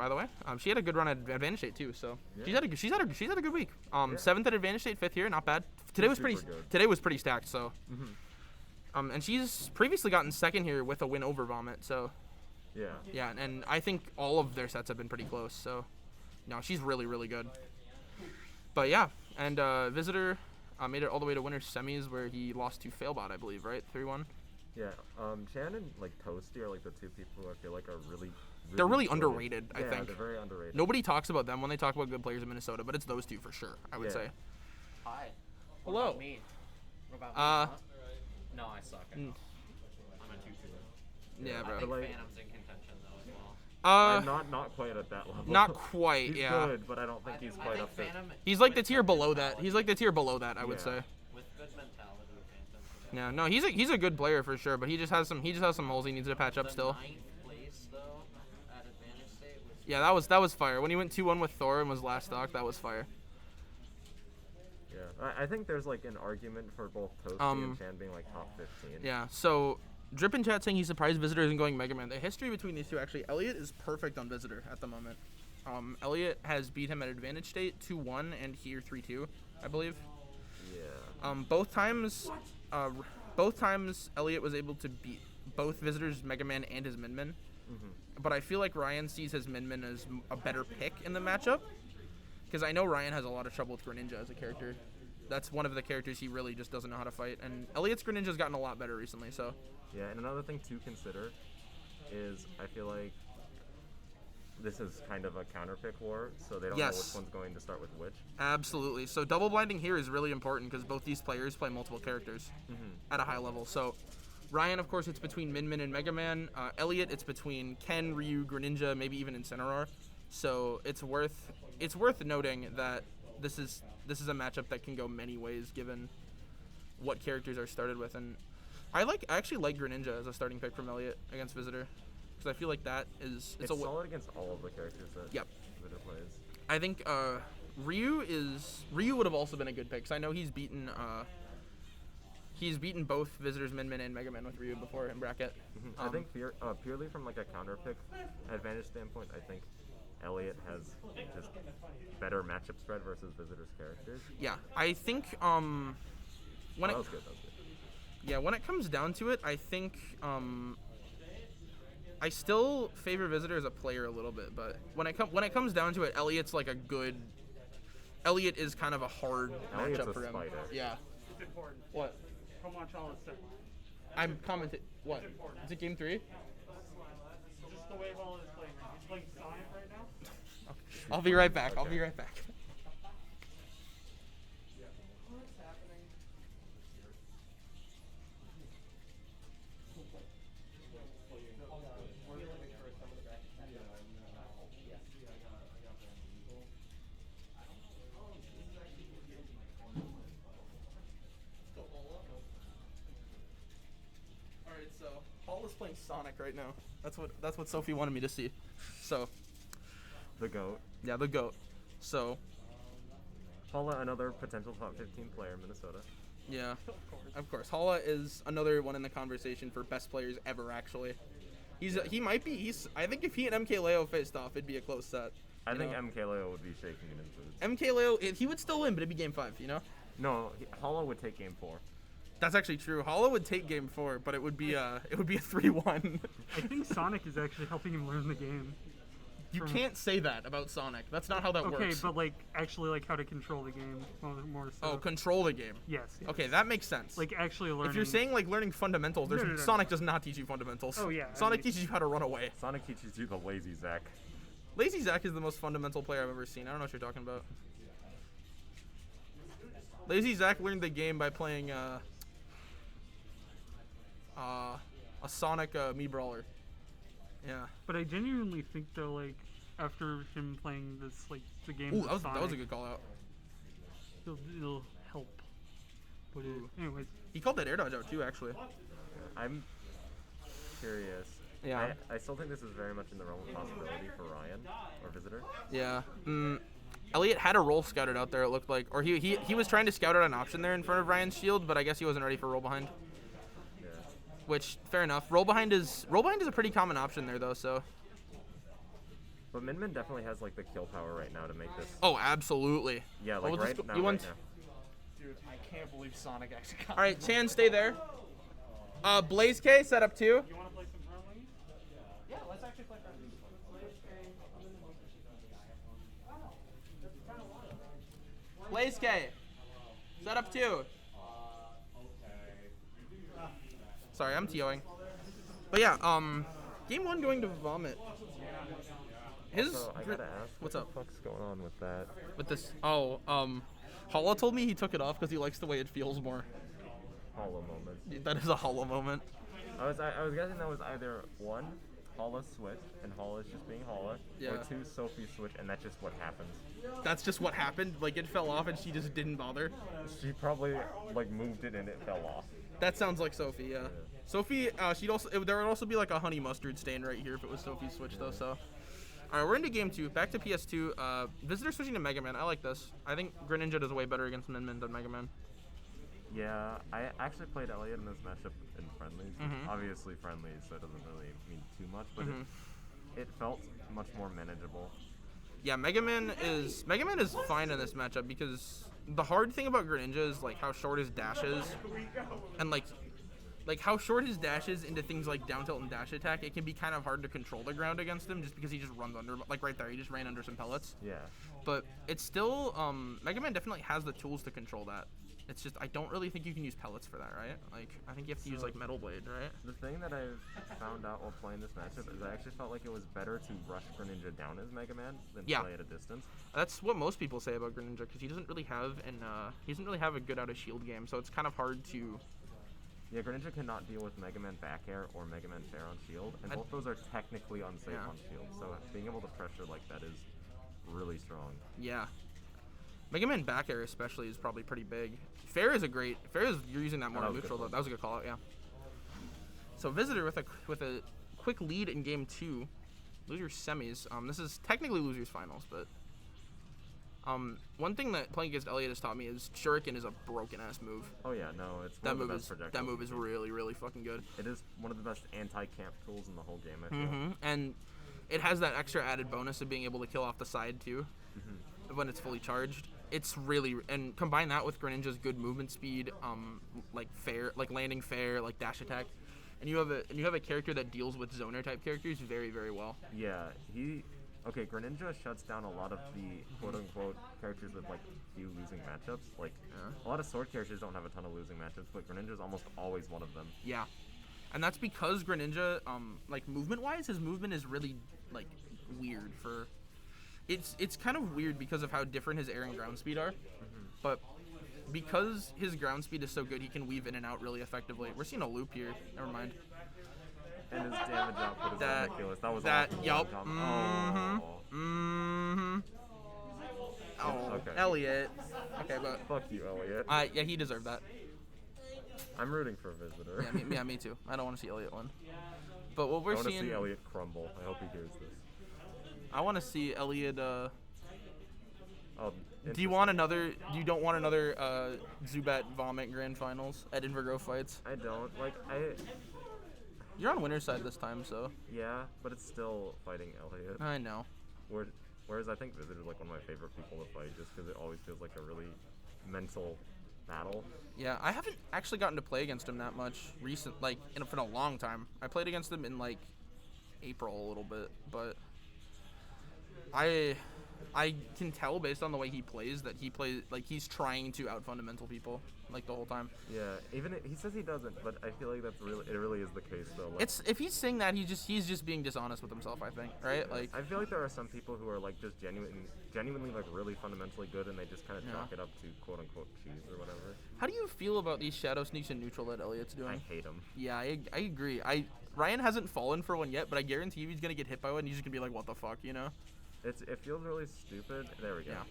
by the way. She had a good run at Advantage State too, so Yeah. she's had a good week. Yeah. 7th at Advantage State, 5th here, not bad. Super good. Today was pretty stacked, so. Mm-hmm. And she's previously gotten 2nd here with a win over Vomit, so. Yeah. Yeah, and I think all of their sets have been pretty close, so. No, she's really, really good. But yeah, and Visitor made it all the way to winner's semis where he lost to Failbot, I believe, right? 3-1. Yeah. Chan and like Toasty are like the two people who I feel like are really. They're really good. underrated, I Yeah, think. they're very underrated. Nobody talks about them when they talk about good players in Minnesota, but it's those two for sure, I would Yeah. say. Hi. What Hello. about me? What about me? Huh? No, I suck. Mm. I'm a 2-2. Yeah, I bro. think like- Phantom's in contention though as well. I'm not quite at that level. Not quite, He's yeah. good, but I don't think he's quite up there. He's like the tier below that. He's like the tier below that, I would Yeah. say. With good mentality, Phantom. Yeah, no, he's a good player for sure, but he just has some holes he needs to patch up still. 9th place though at Advantage State was Yeah, that was fire. When he went 2-1 with Thor and was last stock, that was fire. Yeah, I think there's like an argument for both Toasty and Chan being like top 15. Yeah, so Drip in chat saying he's surprised Visitor isn't going Mega Man. The history between these two, actually, Elliot is perfect on Visitor at the moment. Elliot has beat him at Advantage State 2-1 and here 3-2, I believe. Yeah. Both times Elliot was able to beat both Visitor's Mega Man and his Min Min. But I feel like Ryan sees his Min Min as a better pick in the matchup. Because I know Ryan has a lot of trouble with Greninja as a character. That's one of the characters he really just doesn't know how to fight. And Elliot's Greninja's gotten a lot better recently, so. Yeah, and another thing to consider is I feel like this is kind of a counter pick war, so they don't know which one's going to start with which. Absolutely. So double blinding here is really important because both these players play multiple characters at a high level. So Ryan, of course, it's between Min Min and Mega Man. Elliot, it's between Ken, Ryu, Greninja, maybe even Incineroar. So it's worth noting that this is a matchup that can go many ways given what characters are started with. And I actually like Greninja as a starting pick from Elliot against Visitor because I feel like that is It's solid against all of the characters that Visitor plays. I think Ryu would have also been a good pick because I know he's beaten both Visitors Min Min and Mega Man with Ryu before in bracket. I think purely from like a counter pick advantage standpoint, I think Elliot has just better matchup spread versus Visitor's characters. Yeah, I think That was good. Yeah, when it comes down to it, I think I still favor Visitor as a player a little bit, but when it comes down to it, Elliot is kind of a hard Elliot's matchup a for him. spider. Yeah. It's important. What? How much all this I'm commenting. What? Is it game 3? Just the way Holland is playing right now. He's playing Sonic right now. I'll be right back. Okay. I'll be right back. Alright, so Paul is playing Sonic right now. That's what Sophie wanted me to see. So The GOAT. yeah, the GOAT. So Paula, another potential top 15 player in Minnesota. yeah, of course. Hala is another one in the conversation for best players ever. Actually, he might be. I think if he and MK Leo faced off, it'd be a close set. I think know? MK Leo would be shaking in his boots. MK Leo, he would still win, but it'd be game 5. You know, No, Paula would take game 4. that's actually true. Hala would take game 4, but it would be a 3-1. I think Sonic is actually helping him learn the game. You can't say that about Sonic. That's not how that Okay, works. but like actually like how to control the game more so. Oh, control the game. Yes. Okay, that makes sense. Like actually learning. If you're saying like learning fundamentals, No. Sonic does not teach you fundamentals. Oh, yeah, I Sonic mean- teaches you how to run away. Sonic teaches you the lazy Zack. Lazy Zack is the most fundamental player I've ever seen. I don't know what you're talking about. Lazy Zack learned the game by playing a Sonic Mii Brawler. Yeah. But I genuinely think though, like after him playing this, like the game, Ooh, with that was a Sonic, good call out. It'll help. But anyways, He called that air dodge out too, actually. I'm curious. Yeah. I still think this is very much in the realm of possibility for Ryan or Visitor. Yeah. Elliot had a roll scouted out there, it looked like. Or he was trying to scout out an option there in front of Ryan's shield, but I guess he wasn't ready for roll behind. Yeah. Which, fair enough. Roll behind is a pretty common option there, though, so. But Min Min definitely has like the kill power right now to make this. Oh, absolutely. Yeah, Well, like we'll right just now. go- you right want- now. Dude, I can't believe Sonic actually got. All right, Chan, stay there. Blaze K, set up 2. You want to play some friendlies? Yeah, let's actually play friendlies. Blaze K, set up 2. Sorry, I'm TOing. But yeah, game 1 going to Vomit. His So I gotta ask, what's what up the fuck's going on with that? with this? Oh, Hala told me he took it off because he likes the way it feels more. Hollow moment. That is a Hala moment. I was guessing that was either 1, Hala switch, and Hala's just being Hala, Yeah. or 2, Sophie switch, and that's just what happens. That's just what happened. Like it fell off and she just didn't bother. She probably like moved it and it fell off. That sounds like Sophie, yeah. Sophie, there would also be like a honey mustard stain right here if it was Sophie's switch though. So, all right, we're into game 2. Back to PS2. Visitor switching to Mega Man. I like this. I think Greninja does way better against Min Min than Mega Man. Yeah, I actually played Elliot in this matchup in friendlies. Mhm. Obviously friendlies, so it doesn't really mean too much, but Mhm. it felt much more manageable. Yeah, Mega Man is fine in this matchup because the hard thing about Greninja is like how short his dash is, and like how short his dash is into things like down tilt and dash attack. It can be kind of hard to control the ground against him just because he just runs under, like right there, he just ran under some pellets. Yeah. But it's still Mega Man definitely has the tools to control that. It's just I don't really think you can use pellets for that, right? Like I think you have to use like Metal Blade, right? The thing that I found out while playing this matchup is I actually felt like it was better to rush Greninja down as Mega Man than Yeah. play at a distance. That's what most people say about Greninja because he doesn't really have a good out of shield game, so it's kind of hard to. Yeah, Greninja cannot deal with Mega Man back air or Mega Man fair on shield, and both those are technically unsafe Yeah. on shield, so being able to pressure like that is really strong. Yeah. Mega Man back air especially is probably pretty big. Fair is you're using that more That on was a good neutral though. one. That was a good call out, yeah. So Visitor with a quick lead in game 2. Losers semis. This is technically losers finals, but one thing that playing against Elliot has taught me is Shuriken is a broken ass move. Oh yeah, no, it's That one of move the is best projectiles. that move is really really fucking good. It is one of the best anti-camp tools in the whole game, I feel. And it has that extra added bonus of being able to kill off the side too when it's fully charged. It's really, and combine that with Greninja's good movement speed, like landing fair, like dash attack, and you have a character that deals with zoner type characters very very well. Yeah, Greninja shuts down a lot of the quote-unquote characters with like few losing matchups. Like a lot of sword characters don't have a ton of losing matchups, but Greninja is almost always one of them. Yeah, and that's because Greninja, like movement wise, his movement is really like weird for. It's kind of weird because of how different his air and ground speed are, but because his ground speed is so good, he can weave in and out really effectively. We're seeing a loop here. Never mind. And his damage output is That- ridiculous. That was that- awful. yup. Oh. Oh, Okay. Elliot. Okay, but Fuck you, Elliot. yeah, he deserved that. I'm rooting for Visitor. Me too. I don't want to see Elliot win. But what I we're want to seeing, see Elliot crumble. I hope he hears this. I want to see Elliot. Oh, Do you want another? You don't want another Zubat Vomit Grand Finals at Inver Grove Heights? I don't like. You're on winner's side this time, so Yeah, but it's still fighting Elliot. I know. Whereas I think Visitor's like one of my favorite people to fight, just because it always feels like a really mental battle. Yeah, I haven't actually gotten to play against him that much for a long time. I played against him in like April a little bit, but I can tell based on the way he plays that he's trying to out fundamental people like the whole time. Yeah, even he says he doesn't, but I feel like it really is the case though. Like, If he's saying that, he's just being dishonest with himself, I think, right? Like I feel like there are some people who are like just genuinely like really fundamentally good, and they just kind of chalk it up to quote unquote cheese or whatever. how do you feel about these shadow sneaks in neutral that Elliot's doing? I hate them. Yeah, I agree. Ryan hasn't fallen for one yet, but I guarantee you he's gonna get hit by one and he's just gonna be like, what the fuck, you know? It feels really stupid. There we go. Yeah.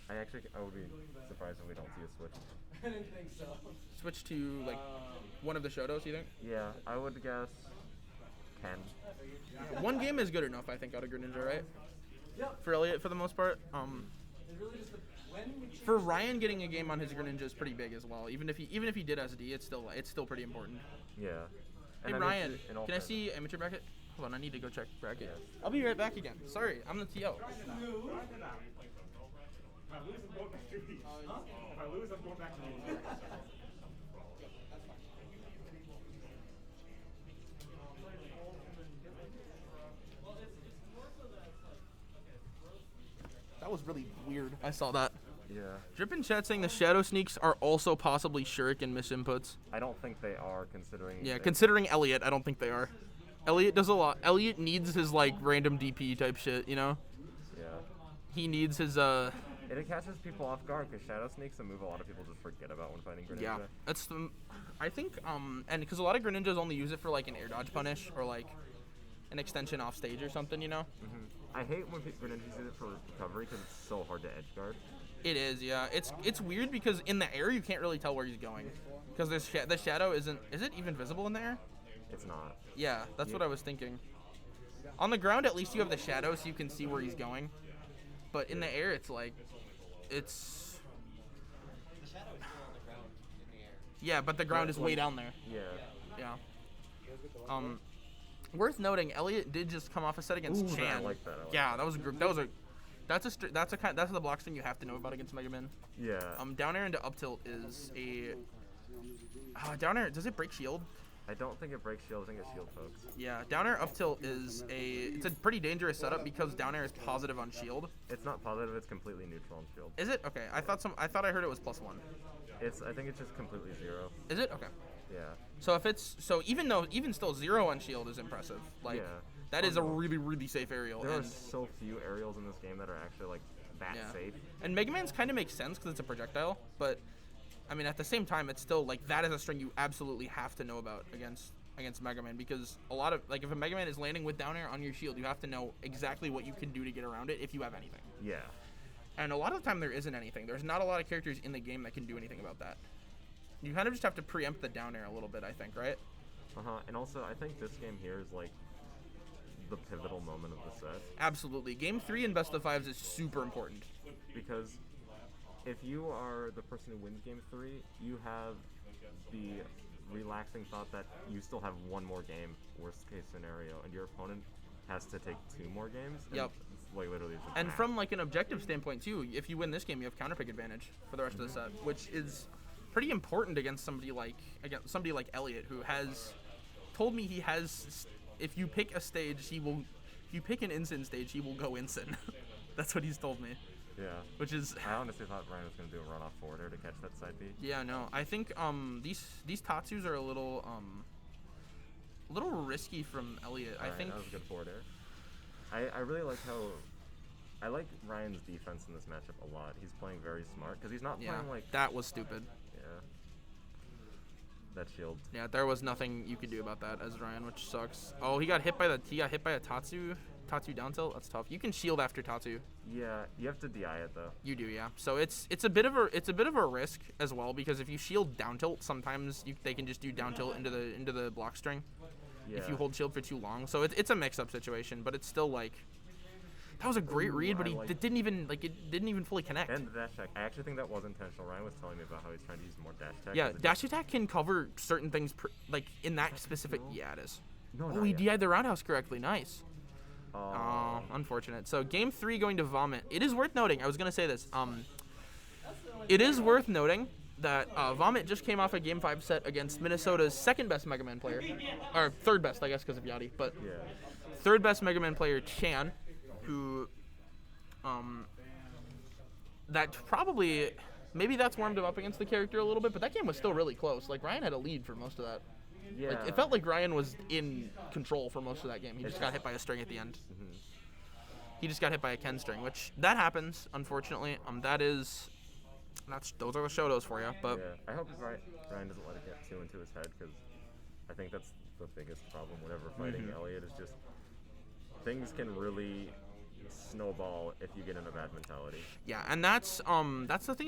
I would be surprised if we don't see a switch. I didn't think so. Switch to like one of the Shotos, you think? Yeah, I would guess Ken. One game is good enough, I think, out of Greninja, right? For Elliot, for the most part. For Ryan, getting a game on his Greninja is pretty big as well. Even if he did SD, it's still pretty important. Yeah. Hey And I mean, Ryan, in all can I fairness- see amateur bracket? Hold on, I need to go check bracket. I'll be right back again. Sorry, I'm the TO. If I lose, I'm going back to these. If I lose, I'm going back to these. That was really weird. I saw that. Yeah. Drip in chat saying the Shadow Sneaks are also possibly Shuriken misinputs. I don't think they are, considering. Yeah, considering Elliot, I don't think they are. Elliot does a lot. Elliot needs his, like, random DP type shit, you know? Yeah. He needs his, It catches people off guard because Shadow Sneak's a move a lot of people just forget about when fighting Greninja. yeah. That's the, I think, and because a lot of Greninjas only use it for, like, an air dodge punish or, like, an extension off stage or something, you know? I hate when Greninjas use it for recovery because it's so hard to edge guard. It is, yeah. It's weird because in the air you can't really tell where he's going. Because the shadow isn't... Is it even visible in the air? It's not. Yeah, that's what I was thinking. On the ground, at least you have the shadow so you can see where he's going. But in the air, it's like... It's... The shadow is still on the ground in the air. Yeah, but the ground is way down there. Yeah. Yeah. Worth noting, Elliot did just come off a set against Ooh, Chan. I like that. I like Yeah, that was a group. That's the block string you have to know about against Mega Man. Yeah. Down air into up tilt is a... down air, does it break shield? I don't think it breaks shield. I think it shield folks. Yeah, down air up tilt is it's a pretty dangerous setup because down air is positive on shield. It's not positive. It's completely neutral on shield. Is it? Okay, I thought I heard it was +1. I think it's just completely 0. Is it? Okay. Yeah. So even still 0 on shield is impressive. Like that is a really, really safe aerial. There are and so few aerials in this game that are actually like that safe. And Mega Man's kind of makes sense because it's a projectile, but I mean at the same time it's still like that is a string you absolutely have to know about against Mega Man, because a lot of like if a Mega Man is landing with down air on your shield, you have to know exactly what you can do to get around it if you have anything. Yeah. And a lot of the time there isn't anything. There's not a lot of characters in the game that can do anything about that. You kind of just have to preempt the down air a little bit, I think, right? And also I think this game here is like the pivotal moment of the set. Absolutely. Game 3 in Best of Fives is super important. Because if you are the person who wins Game 3, you have the relaxing thought that you still have one more game, worst case scenario, and your opponent has to take 2 more games. Yep. It's like literally just And math. from like an objective standpoint too, if you win this game, you have counterpick advantage for the rest of the set, which is pretty important against somebody like Elliot, who has told me he has. If you pick a stage, he will. If you pick an Incin stage, he will go Incin. That's what he's told me. Yeah. Which is. I honestly thought Ryan was gonna do a run off forward air to catch that side B. Yeah, no. I think these Tatsus are a little risky from Elliot. I think that was a good forward air. I really like how. I like Ryan's defense in this matchup a lot. He's playing very smart because he's not playing like. That was stupid. Yeah. That shield. Yeah, there was nothing you could do about that as Ryan, which sucks. Oh, he got hit by a Tatsu down tilt. That's tough. You can shield after Tatsu. Yeah, you have to DI it though. You do, yeah. So it's a bit of a risk as well, because if you shield down tilt, sometimes they can just do down tilt into the block string. Yeah. If you hold shield for too long. So it's a mix up situation, but it's still like. That was a great read, but it didn't even fully connect. And the dash attack, I actually think that was intentional. Ryan was telling me about how he's trying to use more dash attack. Yeah, dash attack can cover certain things, like in that specific. Yeah, it is. No, Oh, he DI'd the roundhouse correctly. Nice. Oh, Oh, unfortunate. So game 3 going to Vomit. It is worth noting. I was gonna say this. It is worth noting that Vomit just came off a game 5 set against Minnesota's second best Mega Man player, or third best, I guess, because of Yachty, but yeah. third best Mega Man player Chan, who, that probably, maybe that's warmed him up against the character a little bit, but that game was still really close. Like, Ryan had a lead for most of that. Yeah. Like, it felt like Ryan was in control for most of that game. He just got hit by a string at the end. He just got hit by a Ken string, which, that happens, unfortunately. Those are the Shotos for you, but... Yeah, I hope Ryan doesn't let it get too into his head, because I think that's the biggest problem whenever fighting Elliot is just things can really snowball if you get in a bad mentality. Yeah, and that's something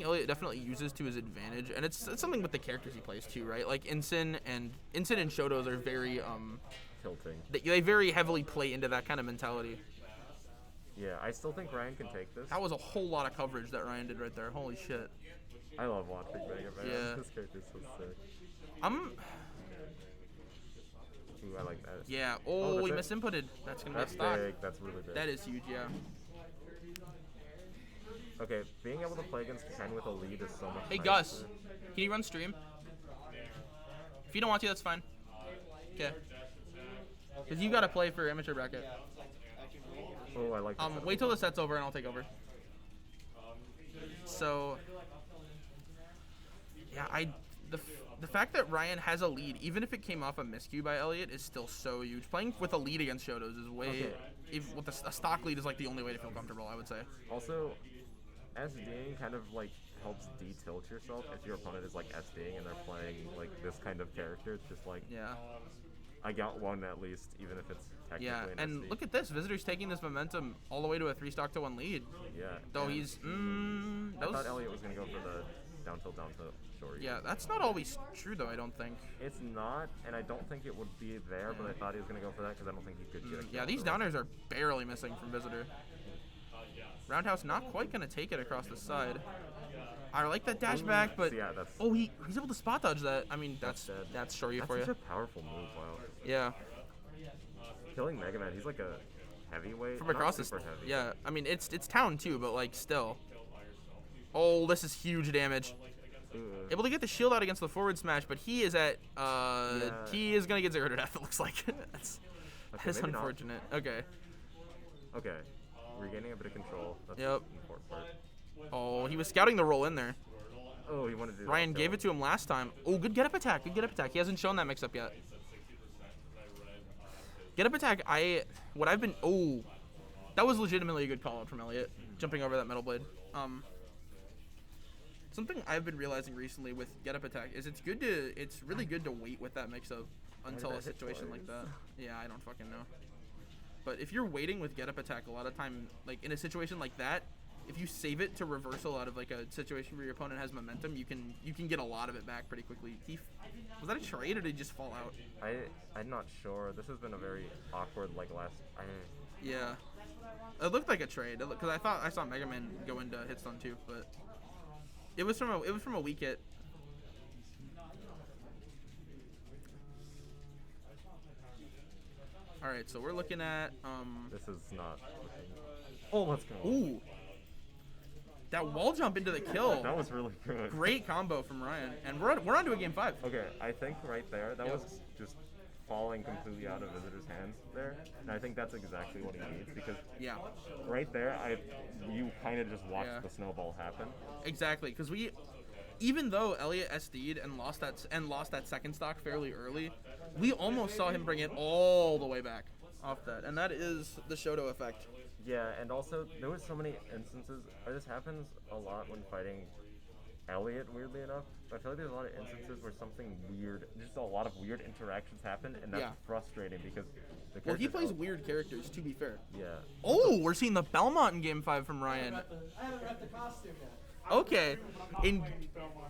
Elliot definitely uses to his advantage, and it's something with the characters he plays too, right? Like Incin and Shotos are very Tilting. they very heavily play into that kind of mentality. Yeah, I still think Ryan can take this. That was a whole lot of coverage that Ryan did right there. Holy shit. I love watching Mega Man. Yeah. This character's so sick. Ooh, I like that. Yeah. Oh, Oh, that's we it? misinputted. That's gonna That's be a stock. big. That's really big. That is huge. Yeah. Okay, being able to play against Ken with a lead is so much Hey nicer. Gus, can you run stream? If you don't want to, that's fine. Okay. Cause you gotta play for amateur bracket. Oh, I like that. Wait till the set's over and I'll take over. So, yeah, the fact that Ryan has a lead, even if it came off a miscue by Elliot, is still so huge. Playing with a lead against Shotos is way. Okay. If with a stock lead is like the only way to feel comfortable, I would say. Also, SDing kind of like helps de-tilt yourself if your opponent is like SDing and they're playing like this kind of character. It's just like, Yeah. I got one at least, even if it's technically Yeah, an and SD. look at this. Visitor's taking this momentum all the way to a 3-stock to 1 lead. Yeah. Though and he's. I That was, thought Elliot was gonna go for the down tilt short. yeah, that's not always true though. I don't think. It's not, and I don't think it would be there, but I thought he was gonna go for that because I don't think he could get it. Yeah, these downers are barely missing from Visitor. Roundhouse not quite gonna take it across the side. I like that dash back, but Yeah, that's. oh, he's able to spot dodge that. I mean, That's that's dead. that's Shoryu That's for such you. a powerful move. Wow. Yeah, Killing Mega Man, he's like a heavyweight. from not across the super heavy. yeah. I mean, it's town too, but like still. Oh, this is huge damage. Ugh. Able to get the shield out against the forward smash, but he is at he is gonna get 0 to death. It looks like that's maybe not. unfortunate. Okay. Okay. Regaining a bit of control. That's Yep. the important part. Oh, he was scouting the roll in there. Oh, he wanted to do Ryan gave it to him last time. Oh, good get up attack. Good get up attack. He hasn't shown that mix up yet. Get up attack. Oh, that was legitimately a good call out from Elliot, jumping over that metal blade. Something I've been realizing recently with get up attack is it's really good to wait with that mix up until did a that hit situation like twice? that. Yeah, I don't fucking know. But if you're waiting with get up attack, a lot of time, like in a situation like that, if you save it to reversal out of like a situation where your opponent has momentum, you can get a lot of it back pretty quickly. Was that a trade or did he just fall out? I'm not sure. This has been a very awkward Yeah, it looked like a trade because I thought I saw Mega Man go into hit stun too, but it was from a weak hit. All right, so we're looking at This is not. Oh, let's go. ooh, that wall jump into the kill. That was really good. Great combo from Ryan, and we're on to a game 5. Okay, I think right there, that Yep. was just falling completely out of Visitor's hands there. And I think that's exactly what he needs because Yeah, right there, you kind of just watched Yeah. the snowball happen. exactly. Because even though Elliot SD'd and lost that second stock fairly early, we almost saw him bring it all the way back off that, and that is the Shoto effect. Yeah, and also there was so many instances. This happens a lot when fighting Elliot, weirdly enough. But I feel like there's a lot of instances where something weird, just a lot of weird interactions happen, and that's Yeah. frustrating because the Well, he characters plays don't- weird characters, to be fair. Yeah. Oh, we're seeing the Belmont in Game 5 from Ryan. I haven't read the costume yet. Okay,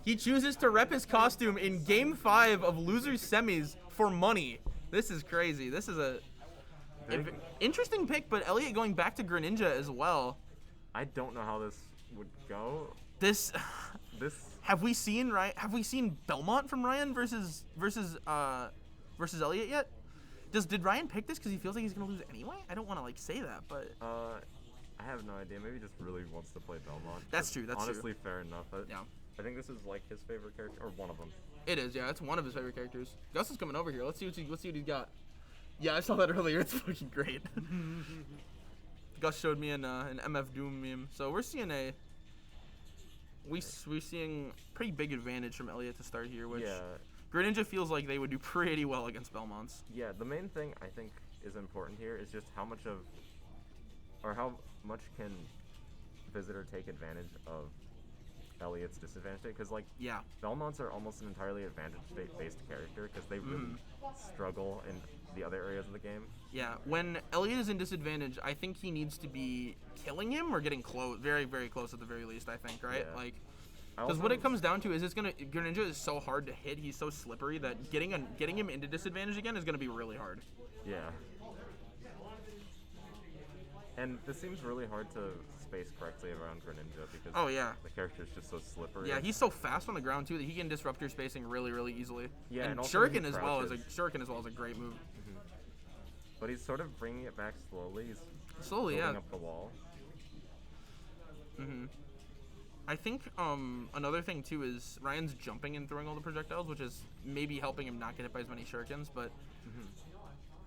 he chooses to rep his costume in Game 5 of Losers Semis for money. This is crazy. This is a interesting pick, but Elliot going back to Greninja as well. I don't know how this would go. This This have we seen Belmont from Ryan versus Elliot yet? Did Ryan pick this because he feels like he's gonna lose anyway? I don't want to like say that, but I have no idea. Maybe he just really wants to play Belmont. That's true, that's true. honestly fair enough. Yeah. I think this is like his favorite character or one of them. it is. Yeah, it's one of his favorite characters. Gus is coming over here. Let's see what he's got. Yeah, I saw that earlier. It's fucking great. Gus showed me an MF Doom meme. So we're seeing we're seeing pretty big advantage from Elliot to start here, which Yeah. Greninja feels like they would do pretty well against Belmonts. Yeah, the main thing I think is important here is just how much can Visitor take advantage of Elliot's disadvantage? Because like Yeah. Belmonts are almost an entirely advantage-based character because they really struggle in the other areas of the game. Yeah, when Elliot is in disadvantage, I think he needs to be killing him or getting close, very, very close at the very least, I think, right? Yeah. Like, I because also- what it comes down to is Greninja is so hard to hit, he's so slippery that getting him into disadvantage again is going to be really hard. Yeah. And this seems really hard to space correctly around Greninja because Oh, yeah. the character is just so slippery. Yeah, he's so fast on the ground too that he can disrupt your spacing really, really easily. Yeah, and and also he Shuriken as well is crouches. a great move. But he's sort of bringing it back slowly. He's Slowly, building yeah. up the wall. I think another thing too is Ryan's jumping and throwing all the projectiles, which is maybe helping him not get hit by as many shurikens. But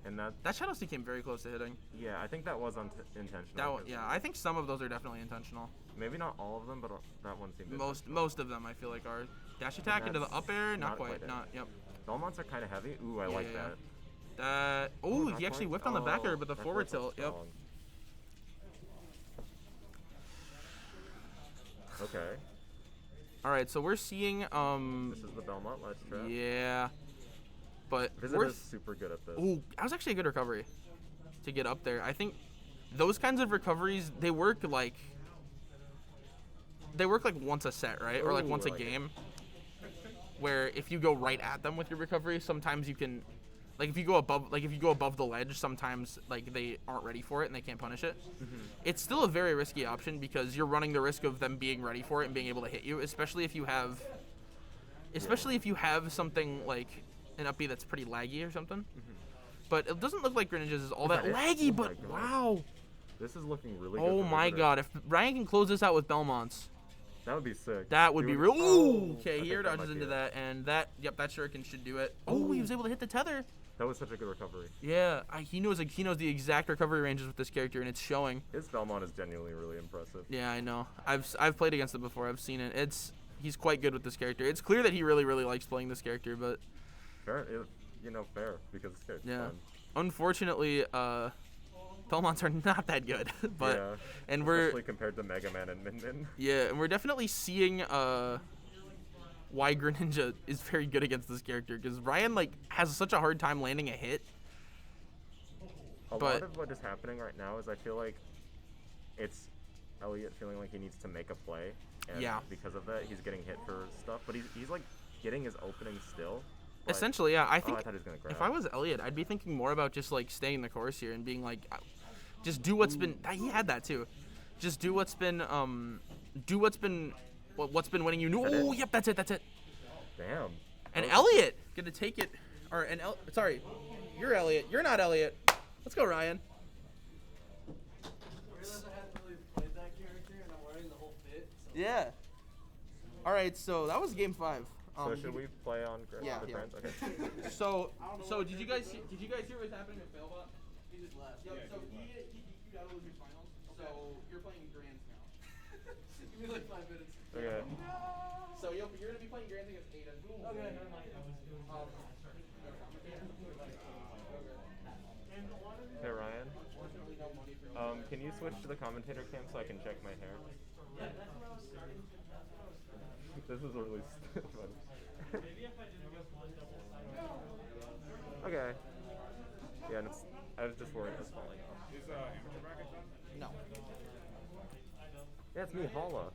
And that Shadow Sneak came very close to hitting. yeah, I think that was intentional. That one, 'cause yeah, I think some of those are definitely intentional. Maybe not all of them, but that one seemed Most of them I feel like are. Dash attack into the That's up air, not not quite, quite it. not. Yep. Belmonts are kind of heavy. Ooh, I like yeah. that. That. Oh, not he actually quite. whiffed on the back air, but the that forward feels so tilt. Yep. strong. Okay. All right, so we're seeing This is the Belmont ledge trap. yeah, but Visitor's we're super good at this. ooh, that was actually a good recovery to get up there. I think those kinds of recoveries they work like once a set, right? Or like Ooh, once I a like it. game. Where if you go right at them with your recovery, sometimes you can like if you go above the ledge, sometimes like they aren't ready for it and they can't punish it. It's still a very risky option because you're running the risk of them being ready for it and being able to hit you, especially if you have something like an up B that's pretty laggy or something. But it doesn't look like Greninja's is all that that it? laggy, Oh my but God. wow. This is looking really good. Oh for my Visitor. god, if Ryan can close this out with Belmonts, That would be sick. that would be real. Ooh, okay, I he air think that dodges might be into it. that, and that shuriken should do it. Oh, he was able to hit the tether. That was such a good recovery. Yeah, he knows the exact recovery ranges with this character, and it's showing. His Belmont is genuinely really impressive. Yeah, I know. I've played against it before. I've seen it. He's quite good with this character. It's clear that he really likes playing this character, but Fair, fair, because this character's yeah, fun. unfortunately, Belmonts are not that good. But Yeah, and we're especially compared to Mega Man and Min Min. yeah, and we're definitely seeing why Greninja is very good against this character because Ryan like has such a hard time landing a hit. A But- lot of what is happening right now is I feel like it's Elliot feeling like he needs to make a play, and Yeah. because of that, he's getting hit for stuff. But he's like getting his opening still. But, Essentially, yeah. I I think thought he was gonna grab. if I was Elliot, I'd be thinking more about just like staying the course here and being like, just do what's been. He had that too. Just do what's been what's been winning you. No, that it? oh, yep, that's it. Damn. And Okay. Elliot gonna take it, sorry, you're Elliot. You're not Elliot. Let's go, Ryan. Yeah. All right, so that was game 5. So should we play on yeah, the yeah. Grants? Okay. So did you guys hear what's happening with Failbot? He just left. Yep, so he DQ'd out of losers finals. So you're playing Grands now. Give me like 5 minutes. Okay. So you're gonna be playing Grands against Aiden. Okay, never mind. Hey Ryan. Can you switch to the commentator cam so I can check my hair? This is really stupid. Okay. Yeah, and I was just worried it was falling off. Is amateur bracket done? No. Yeah, it's me, Holla.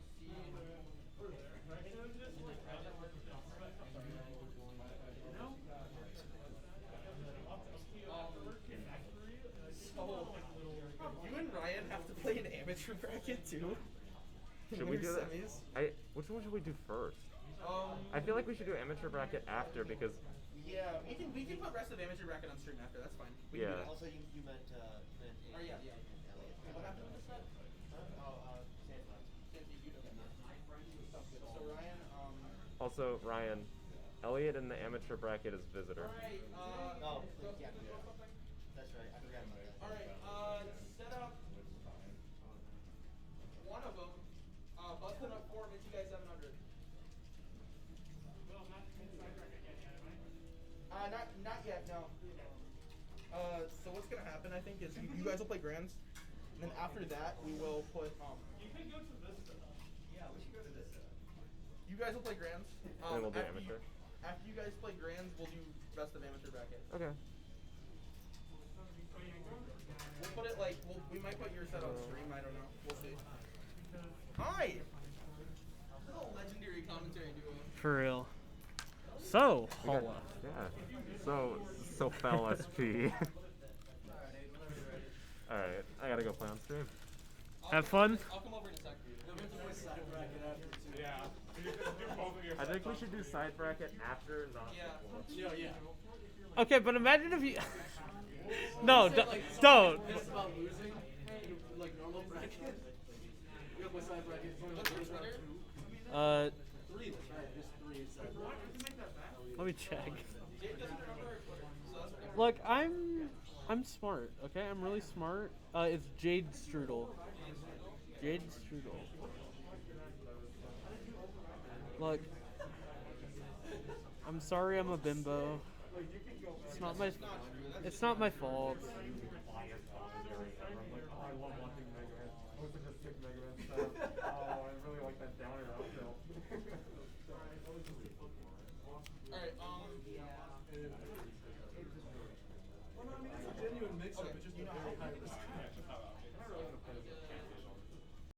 You and Ryan have to play an amateur bracket too. Should we do that? Which one should we do first? I feel like we should do amateur bracket after because Yeah, we can put rest of amateur bracket on stream after. That's fine. We can do Yeah. that. Also, you meant Oh yeah, yeah. What happened with this set? So Ryan, also Ryan, Elliot in the amateur bracket is visitor. Alright, Oh, yeah. That's right. I forgot about that. Alright, set up one of them, busting up 4 Mitch, you guys 700. Not yet, no. So what's gonna happen, I think, is you guys will play Grands, and then after that, we will put, You can go to this setup. Yeah, we should go to this. you guys will play Grands. And then we'll do after amateur. After you guys play Grands, we'll do rest of amateur bracket. Okay. We'll put it like, we might put your set on stream, I don't know. We'll see. Hi! This is a legendary commentary duo. For real. So, We got- Holla. Yeah. So fell SP. Alright, I gotta go play on stream. Have fun. I'll come over in a second. I think we should do side bracket after, not before. Yeah. Okay, but imagine if you. No, don't. It's about losing, like normal bracket. You got my side bracket. First round 2. 3, that's right. Just 3 inside. Let me check. Look, I'm smart. Okay, I'm really smart. It's Jade Strudel. Jade Strudel. Look, I'm sorry I'm a bimbo. It's not my. It's not my fault. I love watching Mega Man. I was such a sick Mega Man fan.